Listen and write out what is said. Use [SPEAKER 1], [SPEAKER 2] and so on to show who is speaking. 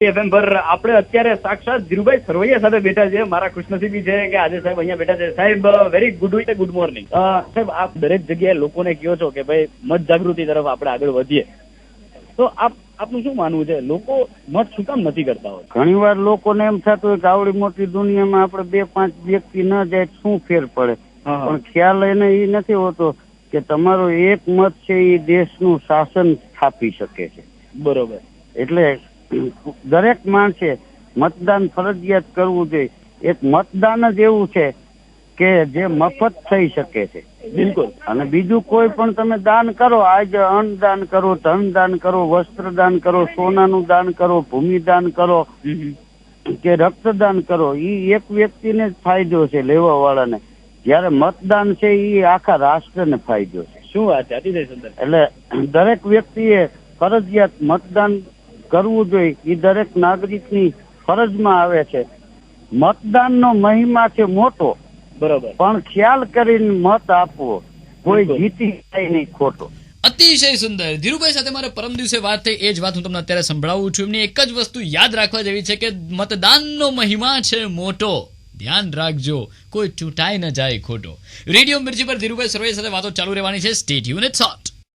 [SPEAKER 1] FM પર આપણે અત્યારે સાક્ષાત ધીરુભાઈ સરવૈયા સાથે બેઠા છે. મારા ખુશનસીબી છે કે આજે સાહેબ અહીંયા બેઠા છે. સાહેબ વેરી ગુડ મોર્નિંગ. સાહેબ આપ દરેક જગ્યાએ લોકોને કહો છો કે ભાઈ મત જાગૃતિ તરફ આપણે આગળ વધીએ, તો આપનું શું માનવું છે? લોકો મત શું કામ નથી કરતા હોય?
[SPEAKER 2] ઘણી વાર લોકોને એમ થતું હોય કે આવડી મોટી દુનિયામાં આપણે 2-5 વ્યક્તિ ન જાય શું ફેર પડે, પણ ખ્યાલ એને એ નથી હોતો કે તમારો એક મત છે એ દેશનું શાસન સ્થાપી શકે છે.
[SPEAKER 1] બરોબર.
[SPEAKER 2] એટલે દરેક માણસે મતદાન ફરજિયાત કરવું જોઈએ. એક મતદાન જ એવું છે કે જે મફત થઈ શકે છે.
[SPEAKER 1] બિલકુલ.
[SPEAKER 2] અને બીજું કોઈ પણ તમે દાન કરો, આજે અન્નદાન કરો, ધન દાન કરો, વસ્ત્ર દાન કરો, સોનાનું દાન કરો, ભૂમિ દાન કરો કે રક્તદાન કરો, એ એક વ્યક્તિને જ ફાયદો છે લેવા વાળાને. જયારે મતદાન છે એ આખા રાષ્ટ્રને ફાયદો છે.
[SPEAKER 1] શું વાત છે, અતિશય સુંદર.
[SPEAKER 2] એટલે દરેક વ્યક્તિએ ફરજિયાત મતદાન કરવું જોઈએ. એ દરેક નાગરિકની ફરજમાં આવે છે. મતદાનનો મહિમા છે મોટો,
[SPEAKER 1] બરોબર,
[SPEAKER 2] પણ ખ્યાલ કરીને મત આપવો, કોઈ જીતી જાય નહીં ખોટો.
[SPEAKER 3] અતિશય સુંદર. ધીરુભાઈ સાથે મારે પરમ દિવસે વાત થઈ, એ જ વાત હું તમને અત્યારે સંભળાવું છું. એમની એક જ વસ્તુ યાદ રાખવા જેવી છે કે મતદાનનો મહિમા છે મોટો, ધ્યાન રાખજો કોઈ ચૂંટાઈ ન જાય ખોટો. રેડિયો મિર્ચી પર ધીરુભાઈ સરવૈયા સાથે વાતો ચાલુ રહેવાની છે. Stay tuned, it's hot.